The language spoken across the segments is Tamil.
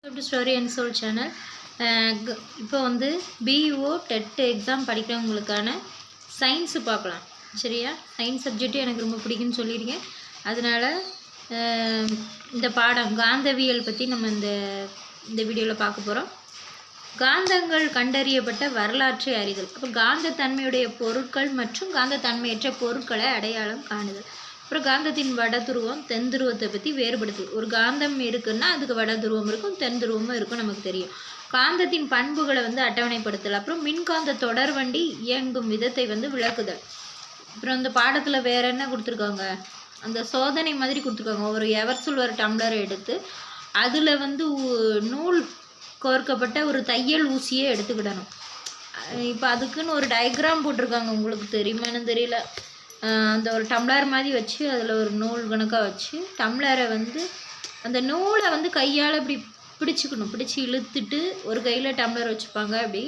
To story and soul channel. இப்போ வந்து பிஇஓ டெட் எக்ஸாம் படிக்கிறவங்களுக்கான சயின்ஸு பார்க்கலாம். சரியா? சயின்ஸ் சப்ஜெக்ட்டு எனக்கு ரொம்ப பிடிக்குன்னு சொல்லியிருக்கேன். அதனால் இந்த பாடம் காந்தவியல் பற்றி நம்ம இந்த வீடியோவில் பார்க்க போகிறோம். காந்தங்கள் கண்டறியப்பட்ட வரலாற்றை அறிதல். அப்போ காந்தத்தன்மையுடைய பொருட்கள் மற்றும் காந்தத்தன்மையற்ற பொருட்களை அடையாளம் காணுதல். அப்புறம் காந்தத்தின் வட துருவம் தென் துருவத்தை பற்றி வேறுபடுத்து. ஒரு காந்தம் இருக்குன்னா அதுக்கு வட துருவம் இருக்கும், தென் துருவமும் இருக்கும், நமக்கு தெரியும். காந்தத்தின் பண்புகளை அட்டவணைப்படுத்தல். அப்புறம் மின்காந்த தொடர்வண்டி இயங்கும் விதத்தை விளக்குதல். அப்புறம் இந்த பாடத்தில் வேற என்ன கொடுத்துருக்காங்க, அந்த சோதனை மாதிரி கொடுத்துருக்காங்க. ஒரு எவர்சில்வர் டம்ளரை எடுத்து அதில் நூல் கோர்க்கப்பட்ட ஒரு தையல் ஊசியே எடுத்துக்கிடணும். இப்போ அதுக்குன்னு ஒரு டயக்ராம் போட்டிருக்காங்க, உங்களுக்கு தெரியுமான்னு தெரியல. அந்த ஒரு டம்ளர் மாதிரி வச்சு அதில் ஒரு நூல் கணக்காக வச்சு டம்ளரை அந்த நூலை கையால் இப்படி பிடிச்சி இழுத்துட்டு ஒரு கையில் டம்ளர் வச்சுப்பாங்க. அப்படி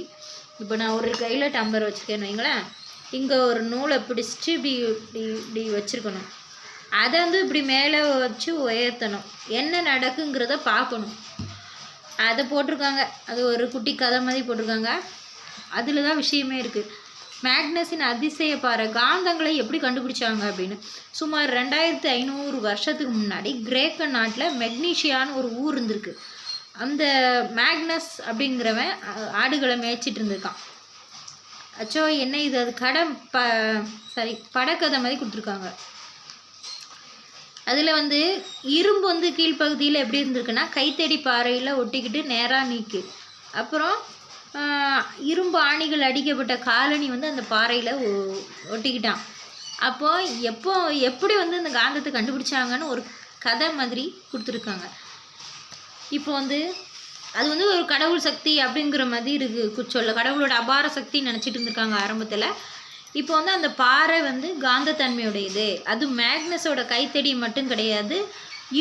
இப்போ நான் ஒரு கையில் டம்ளர் வச்சுருக்கேன்னு வைங்களேன், இங்கே ஒரு நூலை பிடிச்சிட்டு இப்படி வச்சுருக்கணும். அதை இப்படி மேலே வச்சு உயர்த்தணும். என்ன நடக்குங்கிறத பார்க்கணும். அதை போட்டிருக்காங்க. அது ஒரு குட்டி கதை மாதிரி போட்டிருக்காங்க. அதில் தான் விஷயமே இருக்குது. மேக்னஸின் அதிசய பாறை. காந்தங்களை எப்படி கண்டுபிடிச்சாங்க அப்படின்னு, சுமார் 2500 வருஷத்துக்கு முன்னாடி கிரேக்க நாட்டில் மெக்னீஷியான்னு ஒரு ஊர் இருந்திருக்கு. அந்த மேக்னஸ் அப்படிங்கிறவன் ஆடுகளை மேய்ச்சிட்டு இருந்திருக்கான். அச்சோ என்ன இது, அது படக்கதை மாதிரி கொடுத்துருக்காங்க. அதில் இரும்பு கீழ்ப்பகுதியில் எப்படி இருந்திருக்குன்னா கைத்தடி பாறையில் ஒட்டிக்கிட்டு நேராக நீக்கு. அப்புறம் இரும்பு ஆணிகள் அடிக்கப்பட்ட காலனி அந்த பாறையில் ஒட்டிக்கிட்டான். அப்போது எப்படி இந்த காந்தத்தை கண்டுபிடிச்சாங்கன்னு ஒரு கதை மாதிரி கொடுத்துருக்காங்க. இப்போ அது ஒரு கடவுள் சக்தி அப்படிங்கிற மாதிரி இருக்குது. சொல்ல கடவுளோட அபார சக்தி நினச்சிட்டு இருந்திருக்காங்க ஆரம்பத்தில். இப்போ அந்த பாறை காந்தத்தன்மையுடையது. அது மேக்னஸோட கைத்தடி மட்டும் கிடையாது,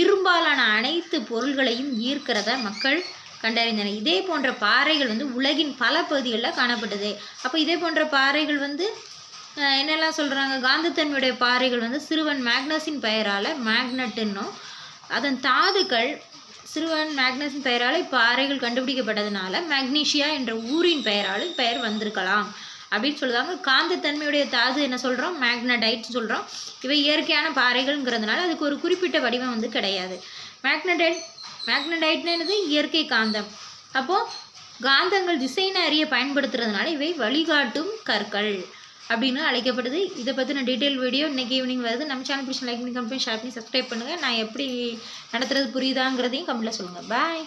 இரும்பாலான அனைத்து பொருள்களையும் ஈர்க்கிறத மக்கள் கண்டறிந்தனர். இதே போன்ற பாறைகள் உலகின் பல பகுதிகளில் காணப்பட்டது. அப்போ இதே போன்ற பாறைகள் என்னெல்லாம் சொல்கிறாங்க, காந்தத்தன்மையுடைய பாறைகள் சிறுவன் மேக்னஸின் பெயரால் மேக்னட்டுன்னும், அதன் தாதுக்கள் சிறுவன் மேக்னஸின் பெயரால் பாறைகள் கண்டுபிடிக்கப்பட்டதுனால மேக்னீஷியா என்ற ஊரின் பெயர் வந்திருக்கலாம் அப்படின்னு சொல்லுவாங்க. காந்தத்தன்மையுடைய தாது என்ன சொல்கிறோம், மேக்னடைட் சொல்கிறோம். இவை இயற்கையான பாறைகள்ங்கிறதுனால அதுக்கு ஒரு குறிப்பிட்ட வடிவம் கிடையாது. மேக்னடைட்னு என்னது, இயற்கை காந்தம். அப்போது காந்தங்கள் திசையினை அறிய பயன்படுத்துறதுனால இவை வழிகாட்டும் கற்கள் அப்படின்னு அழைக்கப்படுது. இதை பற்றின டீட்டெயில் வீடியோ இன்றைக்கி ஈவினிங் வருது. நம்ம சேனல் பிடிச்சி லைக் பண்ணி கம்பெனி ஷேர் பண்ணி சப்ஸ்கிரைப் பண்ணுங்கள். நான் எப்படி நடத்துறது புரியுதாங்கிறதையும் கமெண்ட்டில் சொல்லுங்கள். பாய்.